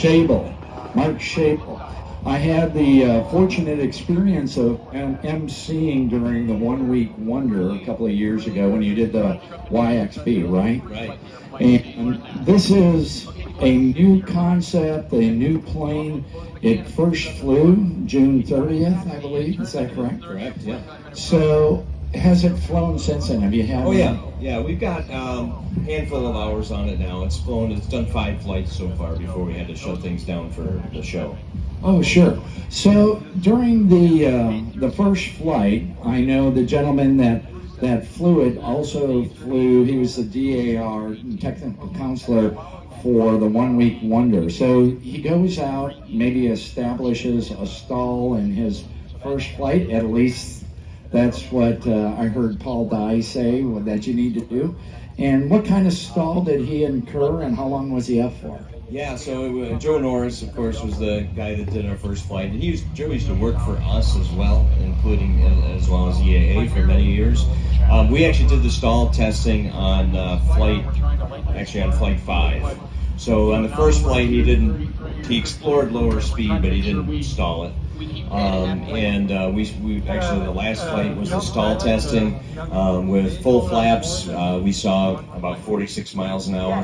Shable, Mark Shable. I had the fortunate experience of emceeing during the 1 Week Wonder a couple of years ago when you did the YXB, right? Right. And this is a new concept, a new plane. It first flew June 30th, I believe. Is that correct? Correct, yeah. So, has it flown since then? Have you had? Oh yeah, yeah. We've got a handful of hours on it now. It's flown. It's done 5 flights so far before we had to shut things down for the show. Oh, sure. So during the first flight, I know the gentleman that flew it also flew. He was the DAR technical counselor for the 1 Week Wonder. So he goes out, maybe establishes a stall in his first flight. At least that's what I heard Paul Dye say that you need to do. And what kind of stall did he incur, and how long was he up for? Yeah, so Joe Norris, of course, was the guy that did our first flight. And Joe used to work for us as well, including as well as EAA for many years. We actually did the stall testing on flight 5. So on the first flight, he explored lower speed, but he didn't stall it. We actually, the last flight was the stall testing with full flaps. We saw about 46 miles an hour.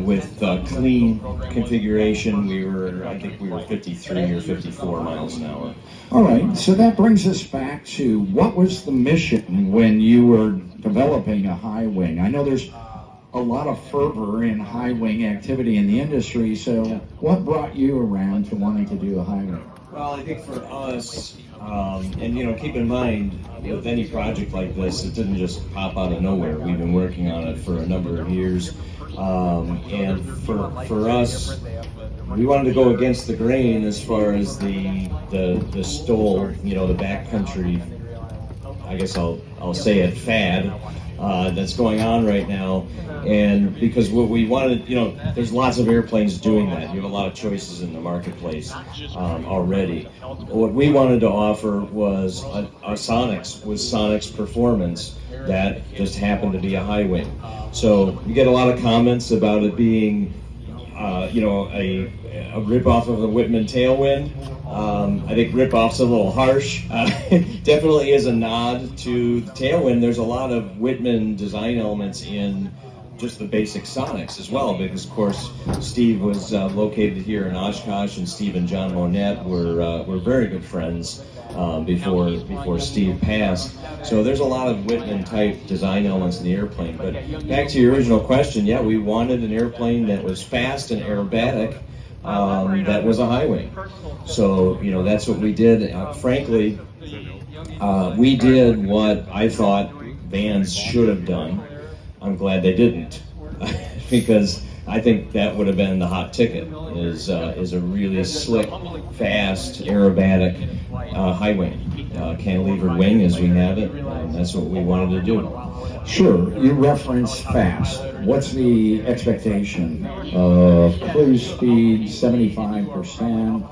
With clean configuration, I think we were 53 or 54 miles an hour. All right, so that brings us back to what was the mission when you were developing a Highwing? I know there's a lot of fervor in Highwing activity in the industry, so what brought you around to wanting to do a Highwing? Well, I think for us, and keep in mind, with any project like this, it didn't just pop out of nowhere. We've been working on it for a number of years, and for us, we wanted to go against the grain as far as the stole, the backcountry, I guess I'll say it, fad that's going on right now. And because what we wanted, there's lots of airplanes doing that. You have a lot of choices in the marketplace already. What we wanted to offer was a Sonex with Sonex performance that just happened to be a Highwing. So you get a lot of comments about it being, a rip-off of the Whitman Tailwind. I think rip-off's a little harsh. Definitely is a nod to the Tailwind. There's a lot of Whitman design elements in just the basic Sonex as well, because of course Steve was located here in Oshkosh, and Steve and John Monette were very good friends before Steve passed. So there's a lot of Whitman type design elements in the airplane. But back to your original question, yeah, we wanted an airplane that was fast and aerobatic. That was a Highwing. So that's what we did. Frankly, we did what I thought vans should have done. I'm glad they didn't, because I think that would have been the hot ticket, is a really slick, fast, aerobatic Highwing, cantilevered wing as we have it, and that's what we wanted to do. Sure, you referenced fast. What's the expectation of cruise speed, 75%,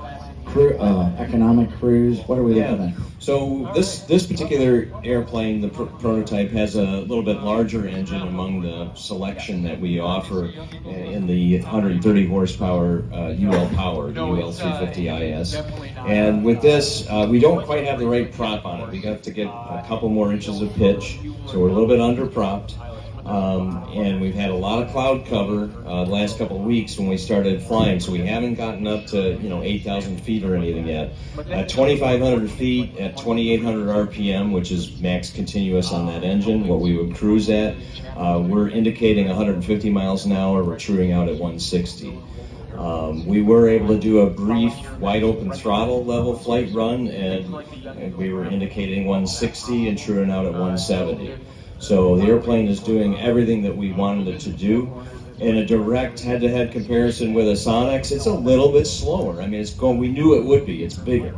economic cruise? What are we looking at? So this particular airplane, the prototype, has a little bit larger engine among the selection that we offer in the 130 horsepower UL powered UL 350 IS. And with this, we don't quite have the right prop on it. We have to get a couple more inches of pitch, so we're a little bit under propped. And we've had a lot of cloud cover the last couple of weeks when we started flying, so we haven't gotten up to 8,000 feet or anything yet. At 2,500 feet at 2,800 RPM, which is max continuous on that engine, what we would cruise at, we're indicating 150 miles an hour. We're truing out at 160. We were able to do a brief wide open throttle level flight run, and we were indicating 160 and truing out at 170. So the airplane is doing everything that we wanted it to do. In a direct head-to-head comparison with a Sonex, it's a little bit slower. I mean, we knew it would be. It's bigger,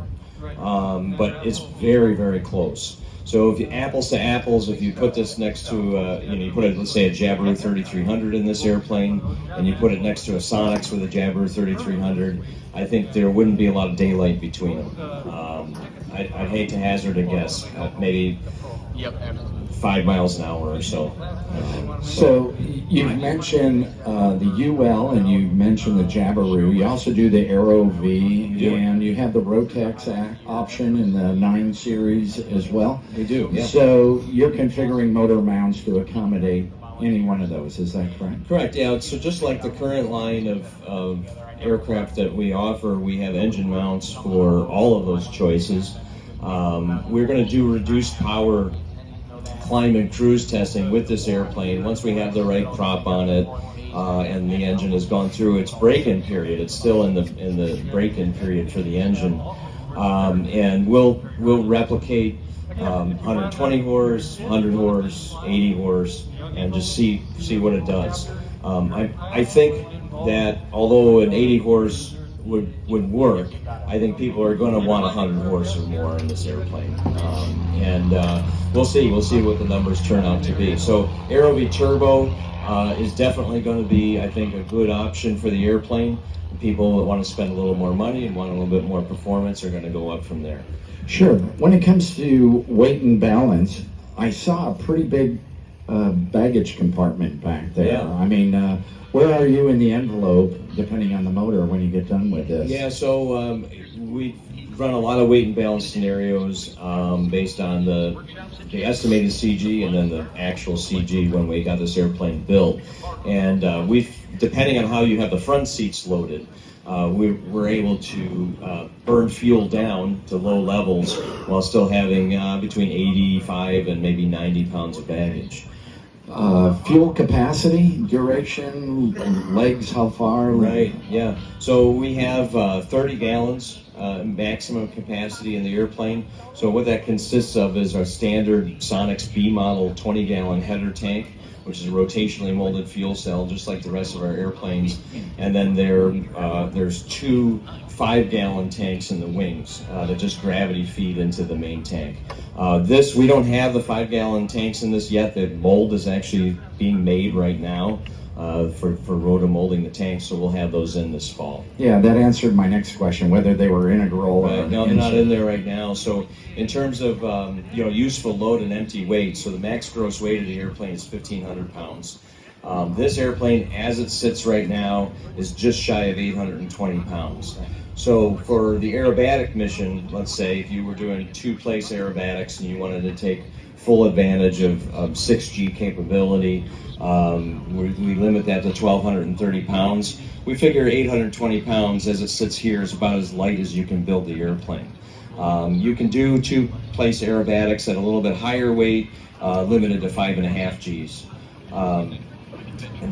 but it's very, very close. So if you apples to apples, if you put this next to, you put let's say a Jabiru 3300 in this airplane, and you put it next to a Sonex with a Jabiru 3300, I think there wouldn't be a lot of daylight between them. I'd hate to hazard a guess, maybe 5 miles an hour or so. So you've mentioned the UL and you mentioned the Jabiru. You also do the Aero V, and you have the Rotex option in the 9 series as well. We do, yeah. So you're configuring motor mounts to accommodate any one of those, is that correct? Correct, yeah. So just like the current line of aircraft that we offer, we have engine mounts for all of those choices. We're going to do reduced power climb and cruise testing with this airplane once we have the right prop on it and the engine has gone through its break-in period. It's still in the break-in period for the engine, and we'll replicate 120 horse, 100 horse, 80 horse, and just see what it does. I think that although an 80 horse would work, I think people are going to want 100 horse or more in this airplane, and we'll see what the numbers turn out to be. So Aero V Turbo is definitely going to be, I think, a good option for the airplane. People that want to spend a little more money and want a little bit more performance are going to go up from there. Sure. When it comes to weight and balance, I saw a pretty big baggage compartment back there. Yeah. I mean, where are you in the envelope, depending on the motor, when you get done with this? Yeah, so we run a lot of weight and balance scenarios based on the estimated CG and then the actual CG when we got this airplane built. And depending on how you have the front seats loaded, we're able to burn fuel down to low levels while still having between 85 and maybe 90 pounds of baggage. Fuel capacity, duration, legs, how far? Right, yeah. So we have 30 gallons maximum capacity in the airplane. So what that consists of is our standard Sonex B model 20-gallon header tank, which is a rotationally molded fuel cell, just like the rest of our airplanes. And then there's 2 5-gallon tanks in the wings that just gravity feed into the main tank. We don't have the 5-gallon tanks in this yet. The mold is actually being made right now for rotomolding the tanks, so we'll have those in this fall. Yeah, that answered my next question, whether they were integral Right. or No, they're not in there right now. So in terms of useful load and empty weight, so the max gross weight of the airplane is 1,500 pounds. This airplane, as it sits right now, is just shy of 820 pounds. So for the aerobatic mission, let's say if you were doing 2-place aerobatics and you wanted to take full advantage of 6G capability, we limit that to 1,230 pounds. We figure 820 pounds as it sits here is about as light as you can build the airplane. You can do 2-place aerobatics at a little bit higher weight, limited to 5.5 Gs.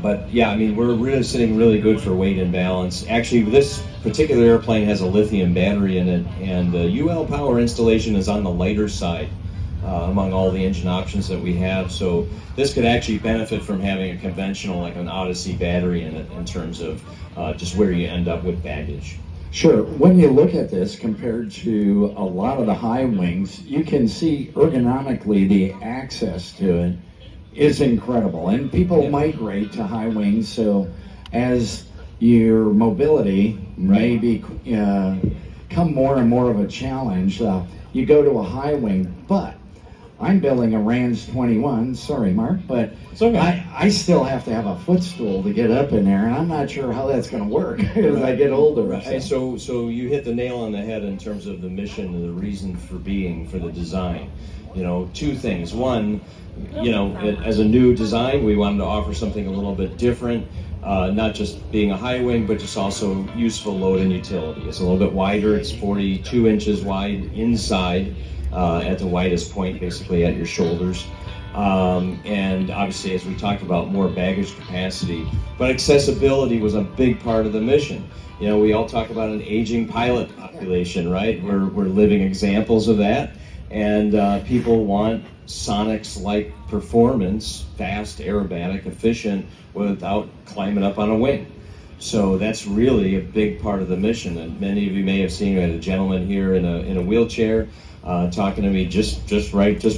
But yeah, I mean, we're really sitting really good for weight and balance. Actually, this particular airplane has a lithium battery in it, and the UL power installation is on the lighter side among all the engine options that we have. So this could actually benefit from having a conventional, like an Odyssey battery in it, in terms of just where you end up with baggage. Sure. When you look at this compared to a lot of the Highwings, you can see ergonomically the access to it is incredible, and people migrate to Highwings. So as your mobility may become more and more of a challenge, you go to a Highwing. But I'm building a Rans 21. Sorry, Mark, but it's okay. I still have to have a footstool to get up in there, and I'm not sure how that's going to work as I get older. Right. So you hit the nail on the head in terms of the mission and the reason for being for the design. 2 things. One, as a new design, we wanted to offer something a little bit different, not just being a high wing, but just also useful load and utility. It's a little bit wider. It's 42 inches wide inside at the widest point, basically at your shoulders. And obviously, as we talked about, more baggage capacity. But accessibility was a big part of the mission. We all talk about an aging pilot population, right? We're living examples of that. And people want Sonex-like performance, fast, aerobatic, efficient, without climbing up on a wing. So that's really a big part of the mission. And many of you may have seen, we had a gentleman here in a wheelchair talking to me just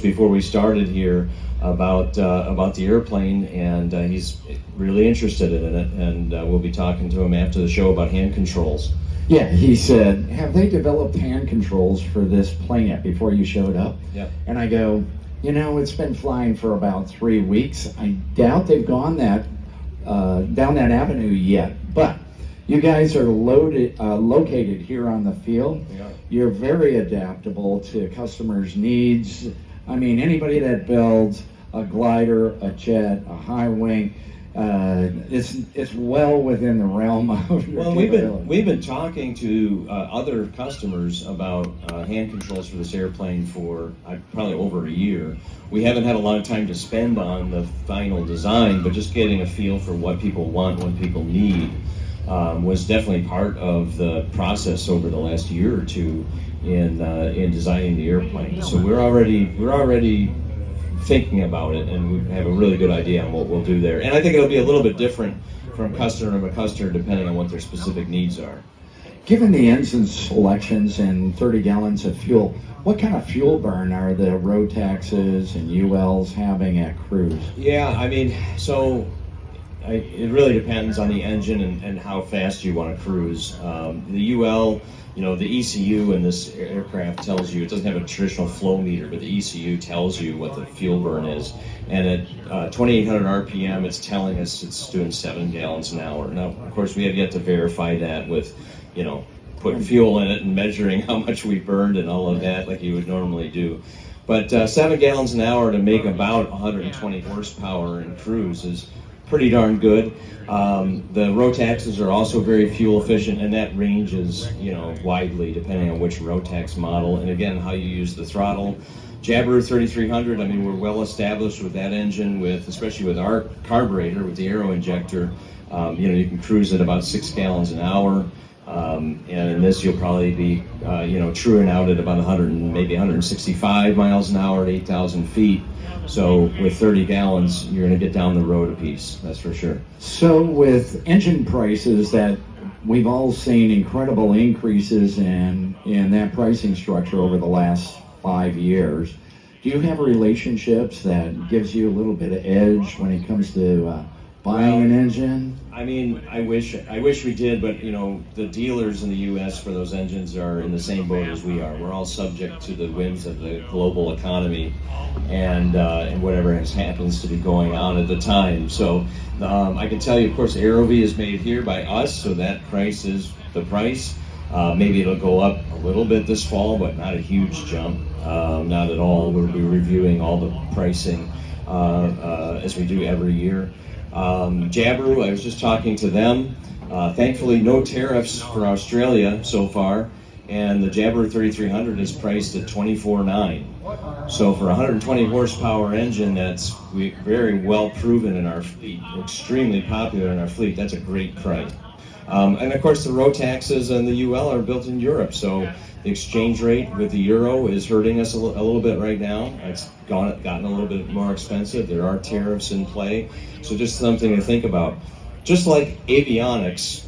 before we started here about the airplane, and he's really interested in it. And we'll be talking to him after the show about hand controls. Yeah, he said, have they developed hand controls for this plane yet before you showed up? Yeah. And I go, You know, it's been flying for about 3 weeks. I doubt they've gone down that avenue yet, but you guys are located here on the field. Yeah. You're very adaptable to customers' needs. I mean, anybody that builds a glider, a jet, a Highwing, it's well within the realm of your Well, capability. we've been talking to other customers about hand controls for this airplane for probably over a year. We haven't had a lot of time to spend on the final design, but just getting a feel for what people want, what people need, was definitely part of the process over the last year or two in designing the airplane. So we're already thinking about it, and we have a really good idea on what we'll do there. And I think it'll be a little bit different from customer to customer depending on what their specific needs are. Given the engine selections and 30 gallons of fuel, what kind of fuel burn are the Rotaxes and ULs having at cruise? Yeah, I mean, so it really depends on the engine and how fast you want to cruise. The UL, the ECU in this aircraft tells you, it doesn't have a traditional flow meter, but the ECU tells you what the fuel burn is. And at 2,800 RPM, it's telling us it's doing 7 gallons an hour. Now, of course, we have yet to verify that with, putting fuel in it and measuring how much we burned and all of that like you would normally do. But 7 gallons an hour to make about 120 horsepower in cruise is pretty darn good. The Rotaxes are also very fuel efficient, and that ranges, widely depending on which Rotax model, and again, how you use the throttle. Jabiru 3300, I mean, we're well established with that engine, especially with our carburetor, with the aero injector. You can cruise at about 6 gallons an hour. And in this, you'll probably be, truing out at about 165 miles an hour at 8,000 feet. So with 30 gallons, you're going to get down the road a piece, that's for sure. So with engine prices that we've all seen incredible increases in that pricing structure over the last 5 years, do you have relationships that gives you a little bit of edge when it comes to buying an engine? I mean, I wish we did, but the dealers in the U.S. for those engines are in the same boat as we are. We're all subject to the whims of the global economy and whatever happens to be going on at the time. So I can tell you, of course, Aerovie is made here by us, so that price is the price. Maybe it'll go up a little bit this fall, but not a huge jump. Not at all. We'll be reviewing all the pricing as we do every year. Jabiru, I was just talking to them. Thankfully, no tariffs for Australia so far, and the Jabiru 3300 is priced at $24,900. So for a 120 horsepower engine that's very well proven in our fleet, extremely popular in our fleet, that's a great price. And of course, the Rotaxes and the UL are built in Europe, so the exchange rate with the euro is hurting us a little bit right now. It's gotten a little bit more expensive. There are tariffs in play, so just something to think about. Just like avionics,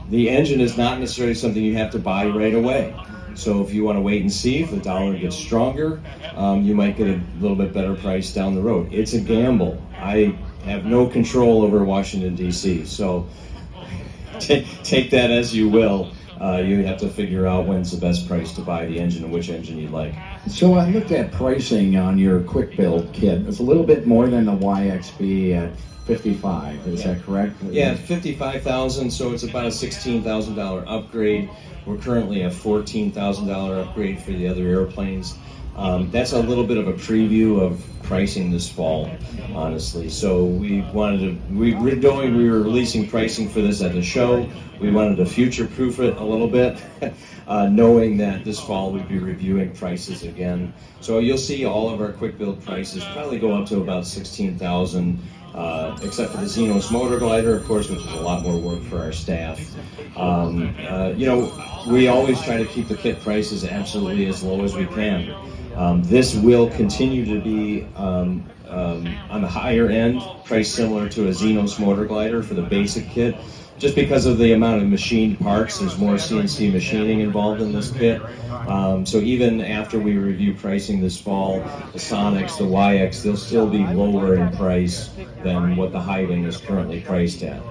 the engine is not necessarily something you have to buy right away. So if you want to wait and see if the dollar gets stronger, you might get a little bit better price down the road. It's a gamble. I have no control over Washington, D.C., so take that as you will. You have to figure out when's the best price to buy the engine and which engine you'd like. So I looked at pricing on your quick build kit. It's a little bit more than the YXB at 55. Is that correct? Yeah, 55,000. So it's about a $16,000 upgrade. We're currently a $14,000 upgrade for the other airplanes. That's a little bit of a preview of pricing this fall, honestly. So we were releasing pricing for this at the show. We wanted to future-proof it a little bit, knowing that this fall we'd be reviewing prices again. So you'll see all of our quick build prices probably go up to about $16,000, except for the Xenos motor glider, of course, which is a lot more work for our staff. We always try to keep the kit prices absolutely as low as we can. This will continue to be on the higher end, priced similar to a Xenos motor glider for the basic kit. Just because of the amount of machined parts, there's more CNC machining involved in this kit. So even after we review pricing this fall, the Sonex, the YX, they'll still be lower in price than what the Highwing is currently priced at.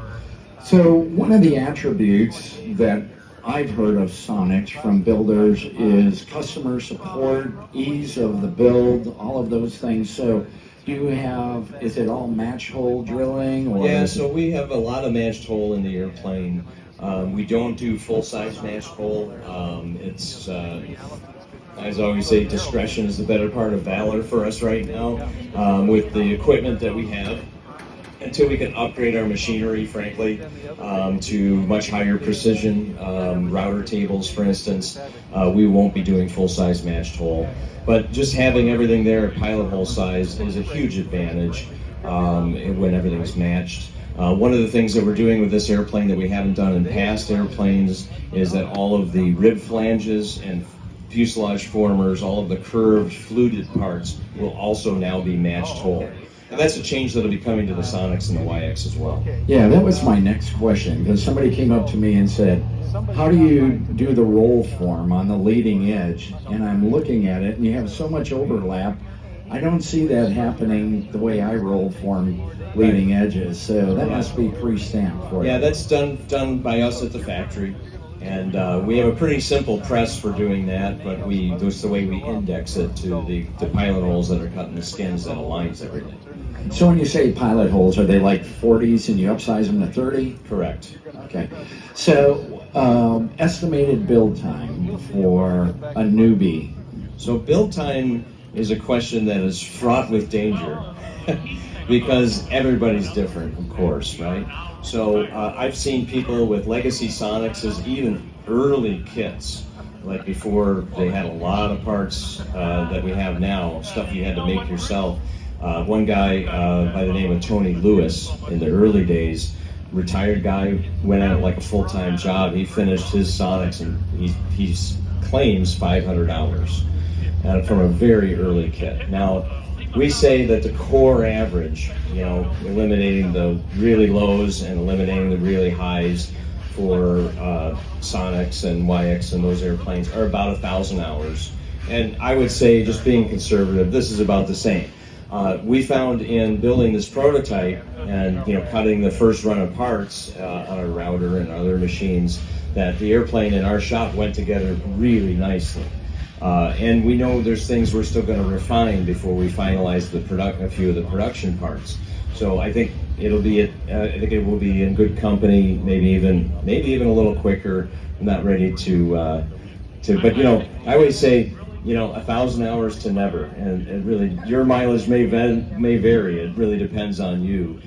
So one of the attributes that I've heard of Sonex from builders is customer support, ease of the build, all of those things. So do you have, is it all match hole drilling? Or Yeah, so we have a lot of matched hole in the airplane. We don't do full-size matched hole. It's, as I always say, discretion is the better part of valor for us right now with the equipment that we have. Until we can upgrade our machinery, frankly, to much higher precision, router tables, for instance, we won't be doing full-size matched hole. But just having everything there at pilot hole size is a huge advantage when everything's matched. One of the things that we're doing with this airplane that we haven't done in past airplanes is that all of the rib flanges and fuselage formers, all of the curved, fluted parts will also now be matched hole. And that's a change that'll be coming to the Sonex and the YX as well. Yeah, that was my next question, because somebody came up to me and said, how do you do the roll form on the leading edge? And I'm looking at it, and you have so much overlap. I don't see that happening the way I roll form leading edges, so that must be pre-stamped for you. Yeah, that's done by us at the factory. And we have a pretty simple press for doing that, but that's the way we index it to the pilot holes that are cut in the skins that aligns everything. So when you say pilot holes, are they like 40s and you upsize them to 30? Correct. Okay. So estimated build time for a newbie. So build time is a question that is fraught with danger because everybody's different, of course, right? So I've seen people with legacy Sonexes, even early kits, like before they had a lot of parts that we have now, stuff you had to make yourself. One guy by the name of Tony Lewis, in the early days, retired guy, went at it like a full-time job. He finished his Sonex and he claims 500 hours from a very early kit. Now, we say that the core average, eliminating the really lows and eliminating the really highs for Sonex and YX and those airplanes are about 1,000 hours. And I would say, just being conservative, this is about the same. We found in building this prototype and cutting the first run of parts on a router and other machines that the airplane and our shop went together really nicely. And we know there's things we're still going to refine before we finalize a few of the production parts. So I think it will be in good company, maybe even a little quicker. I'm not ready to but I always say 1,000 hours to never, and really your mileage may vary. It really depends on you.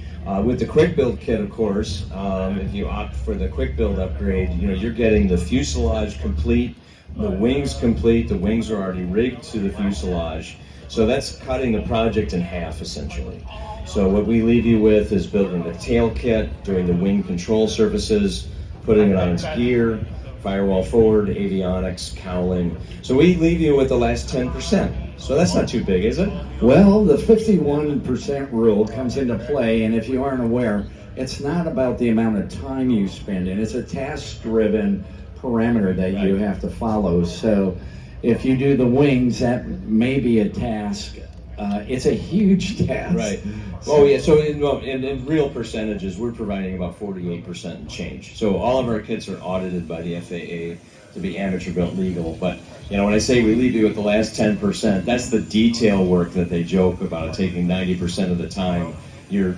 With the quick build kit, of course, if you opt for the quick build upgrade, you're getting the fuselage complete, the wings complete. The wings are already rigged to the fuselage, so that's cutting the project in half essentially. So what we leave you with is building the tail kit, doing the wing control surfaces, putting it on its gear, firewall forward, avionics, cowling. So we leave you with the last 10%. So that's not too big, is it? Well, the 51% rule comes into play, and if you aren't aware, it's not about the amount of time you spend in. It's a task-driven parameter that you have to follow. So if you do the wings, that may be a task. It's a huge task. Right. Oh yeah. So in real percentages, we're providing about 48% and change. So all of our kits are audited by the FAA to be amateur built legal. But when I say we leave you with the last 10%, that's the detail work that they joke about, taking 90% of the time. Your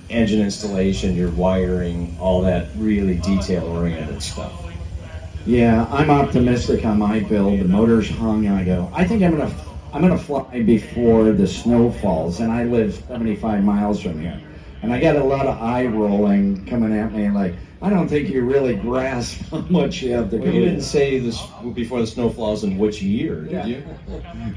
engine installation, your wiring, all that really detail-oriented stuff. Yeah, I'm optimistic on my build. The motor's hung, and I go, I think I'm gonna fly before the snow falls, and I live 75 miles from here. And I got a lot of eye rolling coming at me, like, I don't think you really grasp how much you have to go. You didn't say this before the snow falls in which year, did you?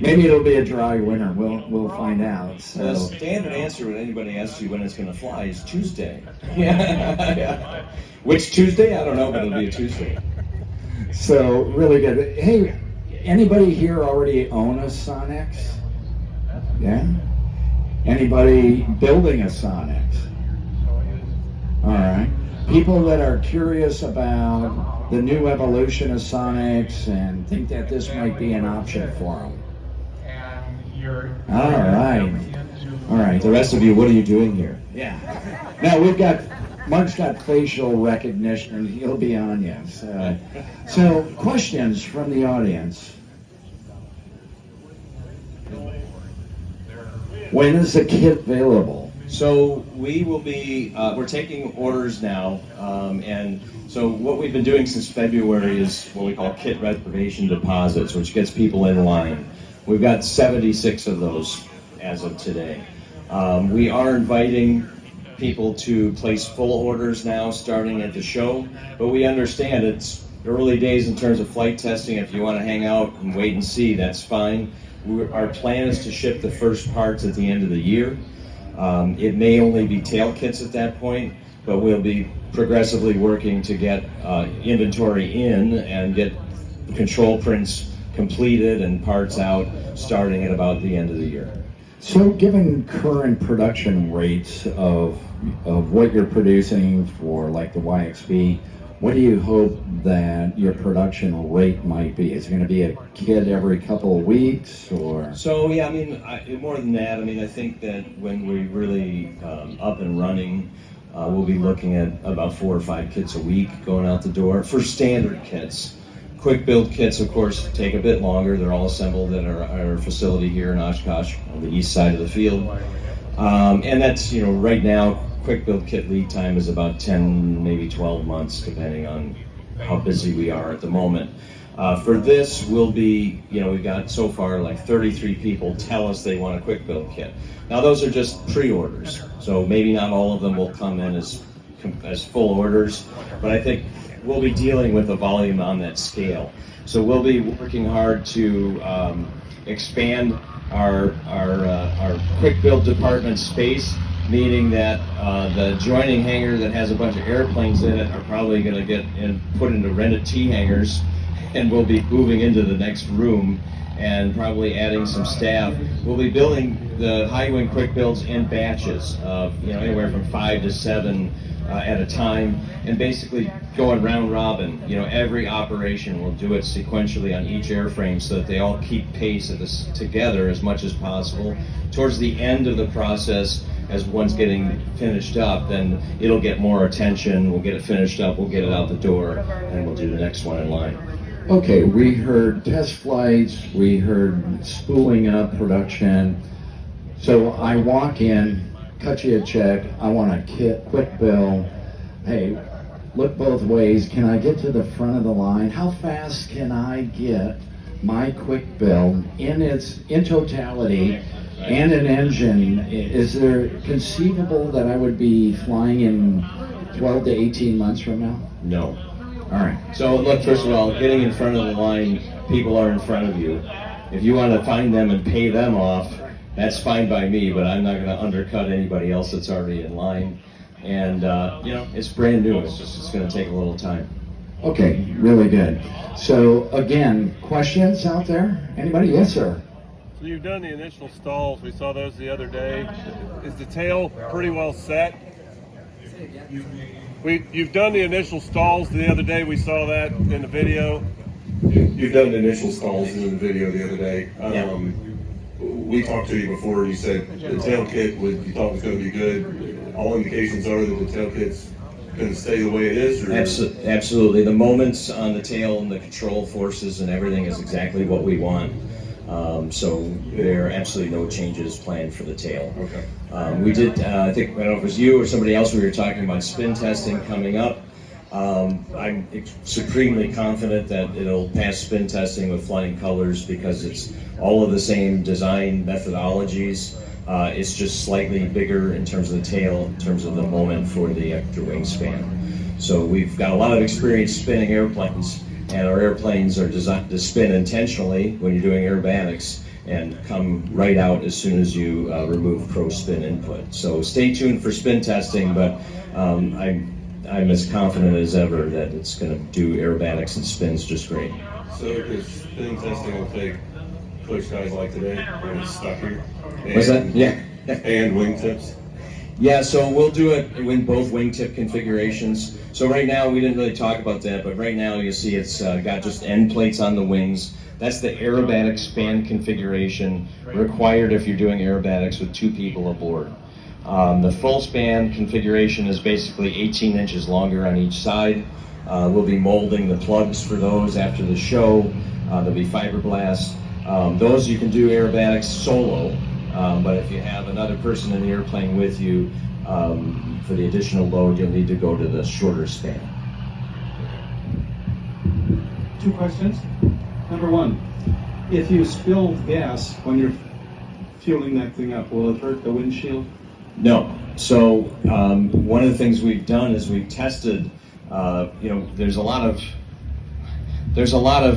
Maybe it'll be a dry winter. We'll find out. So. The standard answer when anybody asks you when it's going to fly is Tuesday. Yeah. Which Tuesday? I don't know, but it'll be a Tuesday. So really good. Hey, anybody here already own a Sonex? Yeah. Anybody building a Sonex? All right. People that are curious about the new evolution of Sonex and think that this might be an option for them. All right. The rest of you, what are you doing here? Yeah. Now we've got Mark's got facial recognition, and he'll be on you. So questions from the audience. When is the kit available? So we will be, we're taking orders now, and so what we've been doing since February is what we call kit reservation deposits, which gets people in line. We've got 76 of those as of today. We are inviting people to place full orders now starting at the show, but we understand it's early days in terms of flight testing. If you want to hang out and wait and see, that's fine. Our plan is to ship the first parts at the end of the year. It may only be tail kits at that point, but we'll be progressively working to get inventory in and get control prints completed and parts out starting at about the end of the year. So given current production rates of what you're producing for like the YXB, what do you hope that your production rate might be? Is it going to be a kit every couple of weeks, or? So yeah, I mean, more than that, I mean, I think that when we're really up and running, we'll be looking at about 4 or 5 kits a week going out the door for standard kits. Quick build kits, of course, take a bit longer. They're all assembled at our facility here in Oshkosh on the east side of the field. And that's, you know, right now, quick build kit lead time is about 10, maybe 12 months, depending on how busy we are at the moment. For this, we'll be, you know, we've got so far like 33 people tell us they want a quick build kit. Now those are just pre-orders, so maybe not all of them will come in as full orders, but I think we'll be dealing with the volume on that scale. So we'll be working hard to expand our quick build department space, meaning that the joining hangar that has a bunch of airplanes in it are probably going to get put into rented T hangars, and we'll be moving into the next room and probably adding some staff. We'll be building the Highwing quick builds in batches of, you know, anywhere from 5 to 7 at a time, and basically going round robin. You know, every operation will do it sequentially on each airframe so that they all keep pace at this together as much as possible. Towards the end of the process, as one's getting finished up, then it'll get more attention. We'll get it finished up, we'll get it out the door, and we'll do the next one in line. Okay, we heard test flights, we heard spooling up production. So I walk in, cut you a check, I want a kit, quick bill. Hey, look both ways. Can I get to the front of the line? How fast can I get my quick bill in totality and an engine? Is there conceivable that I would be flying in 12 to 18 months from now? No. All right. So look, first of all, getting in front of the line, people are in front of you. If you want to find them and pay them off, that's fine by me, but I'm not going to undercut anybody else that's already in line. And, you know, it's brand new. It's going to take a little time. Okay, really good. So, again, questions out there? Anybody? Yes, sir. So you've done the initial stalls. We saw those the other day. Is the tail pretty well set? You've done the initial stalls the other day. We saw that in the video. You've done the initial stalls in the video the other day. We talked to you before. You said the tail kit you thought was going to be good. All indications are that the tail kit's going to stay the way it is? Or? Absolutely. The moments on the tail and the control forces and everything is exactly what we want. So there are absolutely no changes planned for the tail. Okay. We did, I think, I don't know if it was you or somebody else, we were talking about spin testing coming up. I'm supremely confident that it'll pass spin testing with flying colors because it's all of the same design methodologies. It's just slightly bigger in terms of the tail, in terms of the moment for the extra wingspan. So we've got a lot of experience spinning airplanes, and our airplanes are designed to spin intentionally when you're doing aerobatics and come right out as soon as you remove pro spin input. So stay tuned for spin testing, but I'm as confident as ever that it's going to do aerobatics and spins just great. So because spin testing will take push guys like today when it's stuck here. What's that? Yeah. And wingtips. Yeah, so we'll do it in both wingtip configurations. So right now, we didn't really talk about that, but right now you see it's got just end plates on the wings. That's the aerobatic span configuration required if you're doing aerobatics with 2 people aboard. The full span configuration is basically 18 inches longer on each side. We'll be molding the plugs for those after the show. There'll be fiberglass. Those you can do aerobatics solo, but if you have another person in the airplane with you, for the additional load, you'll need to go to the shorter span. 2 questions. Number 1, if you spill gas when you're fueling that thing up, will it hurt the windshield? No. So one of the things we've done is we've tested. There's a lot of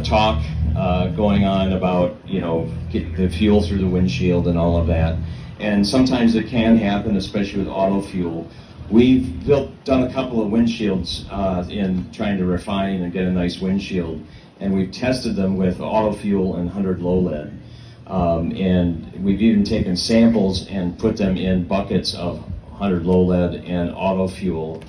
talk going on about get the fuel through the windshield and all of that, and sometimes it can happen, especially with auto fuel. We've done a couple of windshields in trying to refine and get a nice windshield, and we've tested them with auto fuel and 100 low lead. And we've even taken samples and put them in buckets of 100 low lead and auto fuel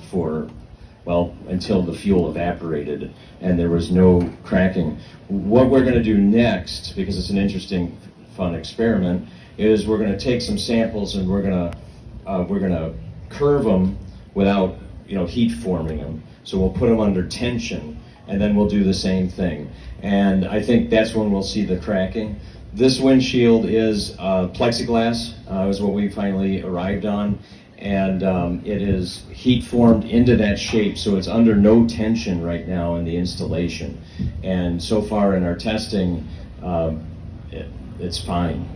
until the fuel evaporated and there was no cracking. What we're going to do next, because it's an interesting, fun experiment, is we're going to take some samples and we're going to curve them without heat forming them. So we'll put them under tension, and then we'll do the same thing. And I think that's when we'll see the cracking. This windshield is plexiglass, is what we finally arrived on, and it is heat formed into that shape, so it's under no tension right now in the installation. And so far in our testing, it's fine.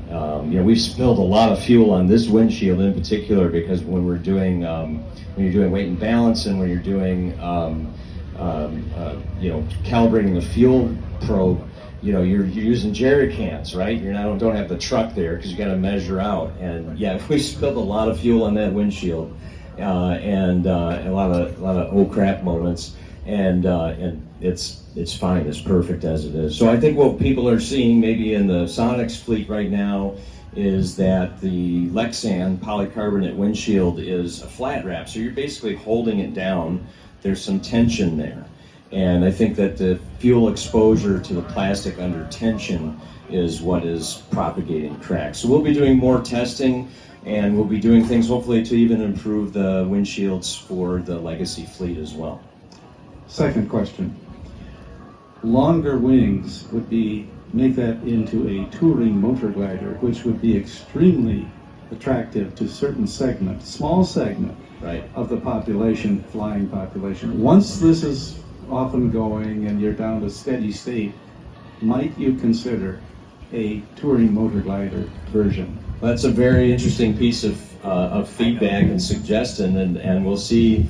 We've spilled a lot of fuel on this windshield in particular, because when you're doing weight and balance, and when you're doing calibrating the fuel probe, you're using jerry cans, right? Don't have the truck there because you got to measure out. And yeah, we spilled a lot of fuel on that windshield, and a lot of oh crap moments. And it's fine. It's perfect as it is. So I think what people are seeing maybe in the Sonex fleet right now is that the Lexan polycarbonate windshield is a flat wrap. So you're basically holding it down. There's some tension there. And I think that the fuel exposure to the plastic under tension is what is propagating cracks. So we'll be doing more testing, and we'll be doing things hopefully to even improve the windshields for the legacy fleet as well. Second question. Longer wings would make that into a touring motor glider, which would be extremely attractive to certain segment, small segment, right, of the population, flying population. Once this is off and going and you're down to steady state, might you consider a touring motor glider version? That's a very interesting piece of feedback and suggestion, and we'll see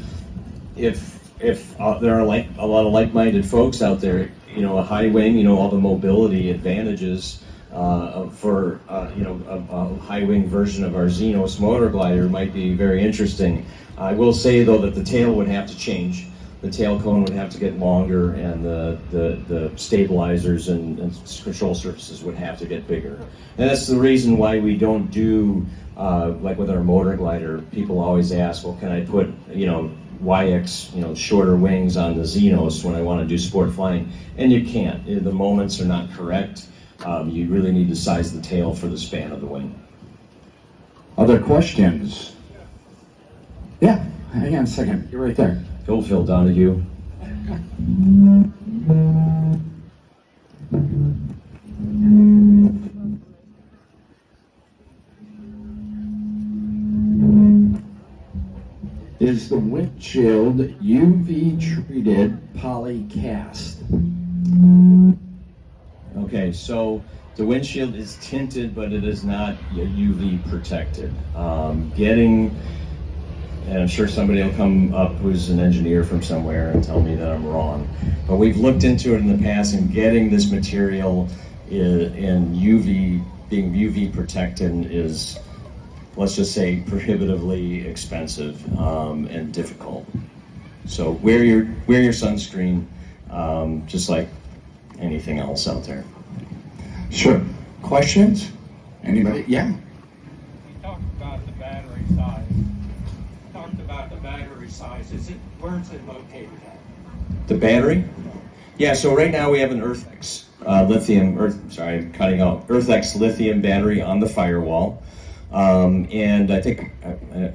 if there are a lot of like-minded folks out there. A Highwing, all the mobility advantages for a Highwing version of our Xenos motor glider might be very interesting. I will say though that the tail would have to change. The tail cone would have to get longer, and the stabilizers and control surfaces would have to get bigger. And that's the reason why we don't do, like with our motor glider, people always ask, well, can I put, YX, shorter wings on the Xenos when I want to do sport flying? And you can't. The moments are not correct. You really need to size the tail for the span of the wing. Other questions? Yeah, hang on a second. You're right there. Go, Phil Donahue. Is the windshield UV treated polycast? Okay, so the windshield is tinted, but it is not UV protected. And I'm sure somebody will come up who's an engineer from somewhere and tell me that I'm wrong. But we've looked into it in the past, and getting this material in UV, being UV protected is, let's just say, prohibitively expensive and difficult. So wear your sunscreen, just like anything else out there. Sure. Questions? Anybody? Yeah. You talked about the battery size. Where is it located at? The battery? Yeah, so right now we have an Earth-X lithium battery on the firewall. And I think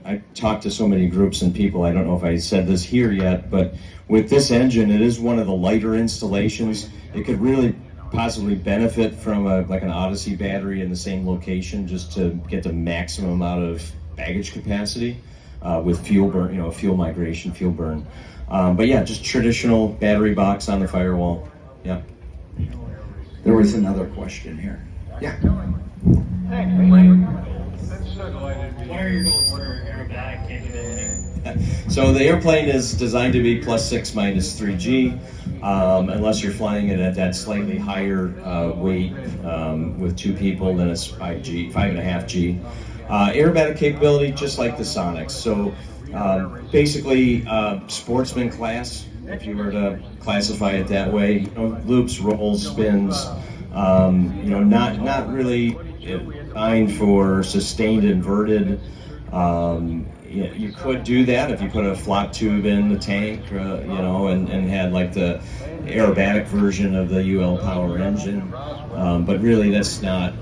I talked to so many groups and people, I don't know if I said this here yet, but with this engine, it is one of the lighter installations. It could really possibly benefit from like an Odyssey battery in the same location, just to get the maximum out of baggage capacity with fuel burn, fuel migration, fuel burn. But yeah, just traditional battery box on the firewall. Yeah. There was another question here. Yeah. What are your goals for aerobatic capability? So the airplane is designed to be +6 -3G, unless you're flying it at that slightly higher weight with 2 people, then it's 5G, 5.5G. Aerobatic capability, just like the Sonex. So basically, sportsman class, if you were to classify it that way. Loops, rolls, spins. Not really designed for sustained inverted. You could do that if you put a flop tube in the tank, and had like the aerobatic version of the UL power engine. But really, that's not.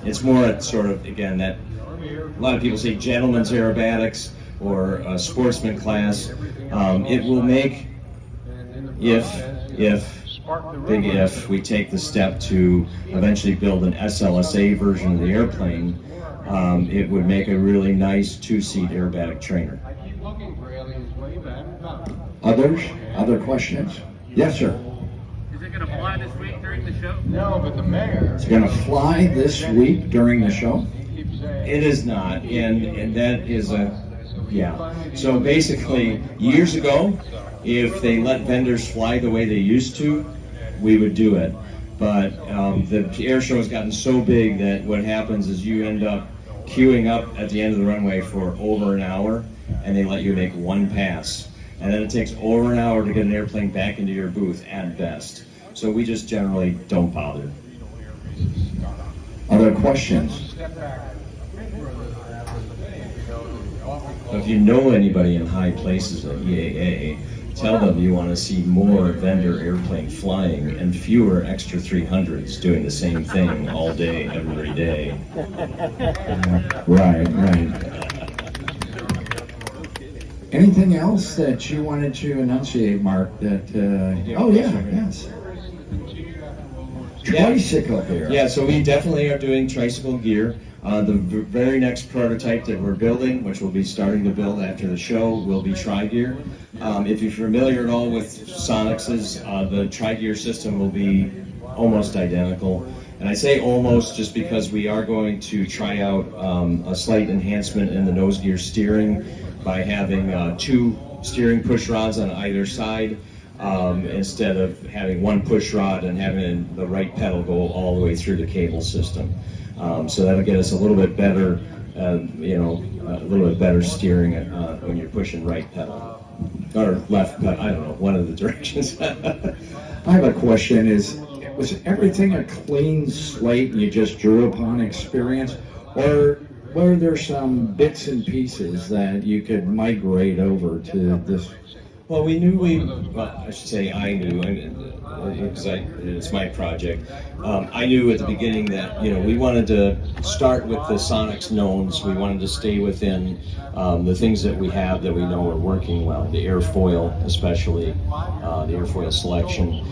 It's more sort of, again, that a lot of people say gentleman's aerobatics or sportsman class. It will make, big if, we take the step to eventually build an SLSA version of the airplane, it would make a really nice 2-seat aerobatic trainer. Other questions? Yes, sir. Is it going to fly this week during the show? No, but the mayor. It's going to fly this week during the show? It is not, and that is so basically, years ago, if they let vendors fly the way they used to, we would do it. But the air show has gotten so big that what happens is you end up queuing up at the end of the runway for over an hour, and they let you make one pass. And then it takes over an hour to get an airplane back into your booth at best. So we just generally don't bother. Other questions? So if you know anybody in high places at EAA, tell them you want to see more vendor airplane flying and fewer extra 300s doing the same thing all day, every day. Right. Anything else that you wanted to enunciate, Mark? Yes. Tricycle here. Yeah, so we definitely are doing tricycle gear. The very next prototype that we're building, which we'll be starting to build after the show, will be tri-gear. If you're familiar at all with Sonex's, the tri-gear system will be almost identical. And I say almost just because we are going to try out a slight enhancement in the nose gear steering by having 2 steering push rods on either side, instead of having 1 push rod and having the right pedal go all the way through the cable system. So that'll get us a little bit better, a little bit better steering when you're pushing right pedal or left pedal. I don't know, one of the directions. I have a question. Was everything a clean slate and you just drew upon experience, or were there some bits and pieces that you could migrate over to this? Well, I knew, because it's my project. I knew at the beginning that, we wanted to start with the Sonex knowns. We wanted to stay within the things that we have that we know are working well, the airfoil especially, the airfoil selection,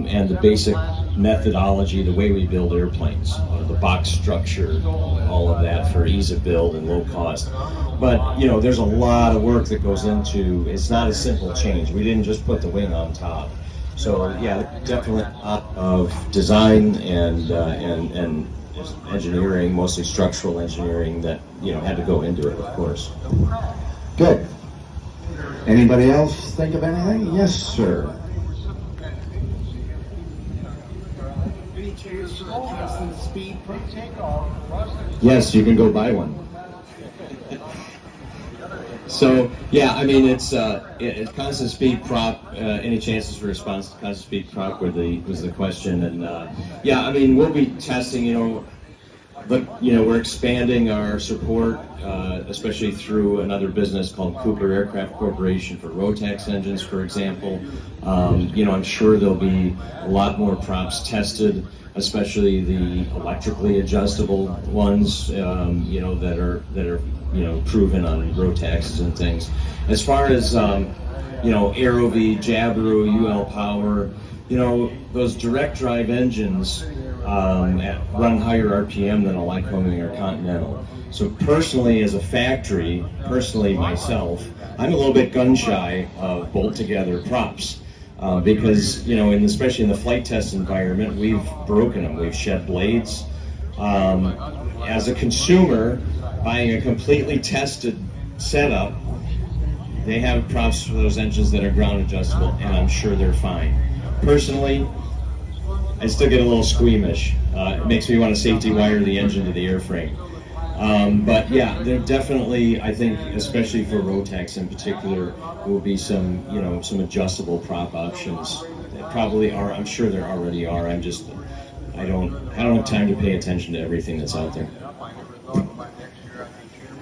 and the basic methodology, the way we build airplanes, the box structure, all of that for ease of build and low cost. But, there's a lot of work that goes into, it's not a simple change. We didn't just put the wing on top. So, yeah, definitely a lot of design and engineering, mostly structural engineering that, had to go into it, of course. Good. Anybody else think of anything? Yes, sir. Any chance for a constant speed takeoff? Yes, you can go buy one. So yeah, I mean it's constant speed prop. Any chances for response to constant speed prop was the question, and yeah, I mean we'll be testing. But we're expanding our support, especially through another business called Cooper Aircraft Corporation for Rotax engines, for example. I'm sure there'll be a lot more props tested, especially the electrically adjustable ones, that are proven on Rotaxes and things. As far as Aerovi, Jabiru, UL Power, those direct drive engines run higher RPM than a Lycoming or Continental. So personally, as a factory, myself, I'm a little bit gun shy of bolt together props because especially in the flight test environment, we've broken them, we've shed blades. As a consumer, buying a completely tested setup, they have props for those engines that are ground adjustable, and I'm sure they're fine. Personally, I still get a little squeamish. It makes me want to safety wire the engine to the airframe. But yeah, there definitely, I think, especially for Rotax in particular, will be some adjustable prop options. There probably are. I'm sure there already are. I don't have time to pay attention to everything that's out there.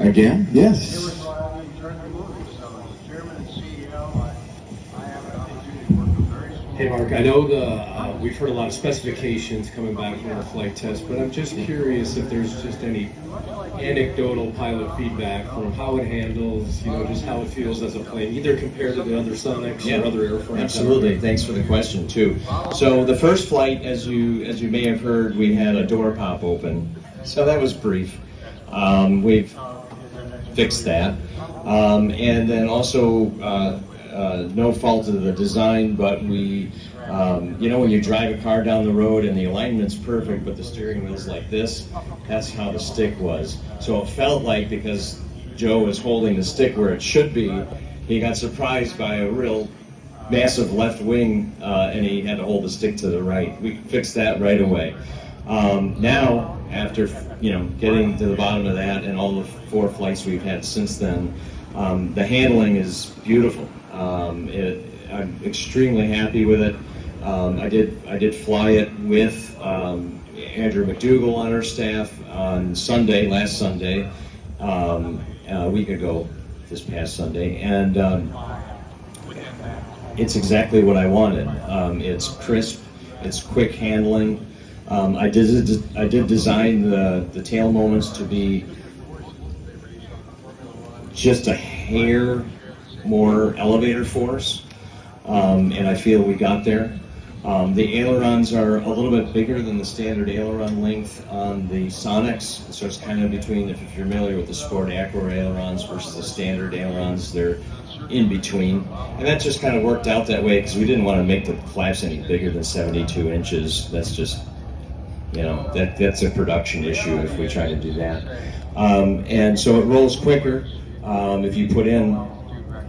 Again? Yes. Hey Mark, I know we've heard a lot of specifications coming back from the flight test, but I'm just curious if there's just any anecdotal pilot feedback from how it handles, just how it feels as a plane, either compared to the other Sonex or other airframes. Absolutely. Thanks for the question too. So the first flight, as you may have heard, we had a door pop open. So that was brief. We've fixed that, and then also. No fault of the design, but we, when you drive a car down the road and the alignment's perfect, but the steering wheel's like this, that's how the stick was. So it felt like, because Joe was holding the stick where it should be, he got surprised by a real massive left wing, and he had to hold the stick to the right. We fixed that right away. Now, after getting to the bottom of that and all the 4 flights we've had since then, the handling is beautiful. I'm extremely happy with it. I did fly it with Andrew McDougall on our staff on last Sunday, a week ago, this past Sunday, and it's exactly what I wanted. It's crisp, it's quick handling. I did design the tail moments to be just a hair more elevator force, and I feel we got there. The ailerons are a little bit bigger than the standard aileron length on the Sonex, so it's kind of between, if you're familiar with the Sport Aqua ailerons versus the standard ailerons, they're in between. And that just kind of worked out that way because we didn't want to make the flaps any bigger than 72 inches. That's just, that's a production issue if we try to do that. And so it rolls quicker if you put in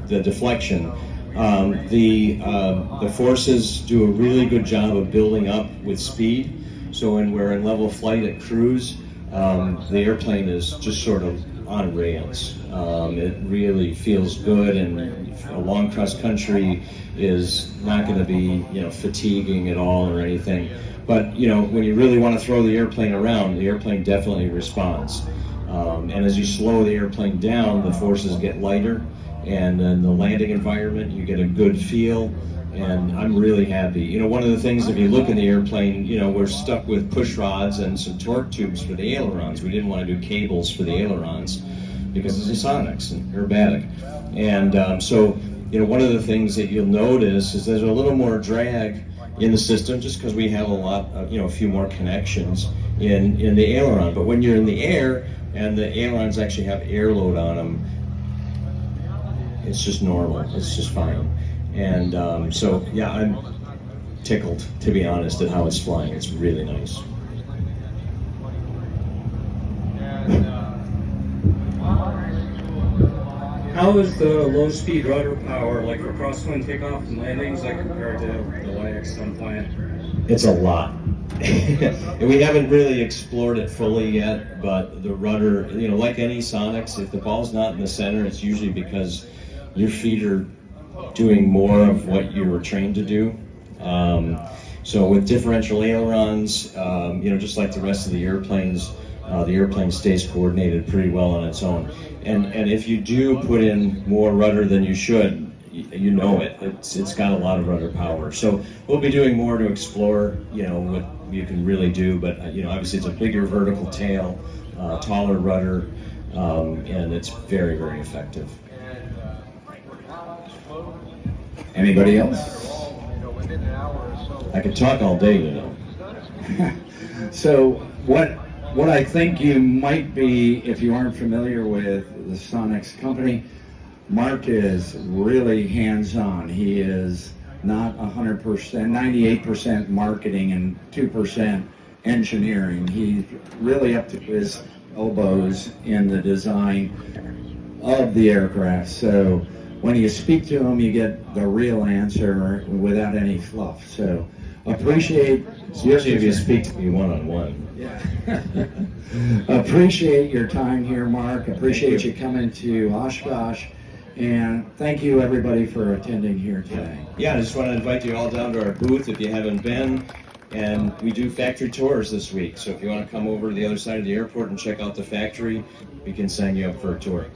the deflection. The forces do a really good job of building up with speed. So when we're in level flight at cruise, the airplane is just sort of on rails. It really feels good, and a long cross country is not going to be fatiguing at all or anything. But when you really want to throw the airplane around, the airplane definitely responds. And as you slow the airplane down, the forces get lighter. And in the landing environment, you get a good feel, and I'm really happy. One of the things, if you look in the airplane, we're stuck with push rods and some torque tubes for the ailerons. We didn't want to do cables for the ailerons because it's a Sonex and aerobatic. And so, one of the things that you'll notice is there's a little more drag in the system just because we have a few more connections in the aileron. But when you're in the air and the ailerons actually have air load on them, it's just normal. It's just fine. And so, yeah, I'm tickled, to be honest, at how it's flying. It's really nice. How is the low-speed rudder power, like for crosswind takeoff and landings, like compared to the YX plant? It's a lot. We haven't really explored it fully yet, but the rudder, like any Sonex, if the ball's not in the center, it's usually because your feet are doing more of what you were trained to do. So with differential ailerons, just like the rest of the airplanes, the airplane stays coordinated pretty well on its own. And if you do put in more rudder than you should, you know it's got a lot of rudder power. So we'll be doing more to explore, what you can really do. But obviously it's a bigger vertical tail, taller rudder, and it's very, very effective. Anybody else? I could talk all day, So what I think you might be, if you aren't familiar with the Sonex company, Mark is really hands-on. He is not 100%, 98% marketing and 2% engineering. He's really up to his elbows in the design of the aircraft. So when you speak to him, you get the real answer without any fluff. So appreciate, especially if you speak to me one-on-one. Yeah. Appreciate your time here, Mark. Appreciate you coming to Oshkosh. And thank you, everybody, for attending here today. Yeah, I just want to invite you all down to our booth if you haven't been. And we do factory tours this week. So if you want to come over to the other side of the airport and check out the factory, we can sign you up for a tour.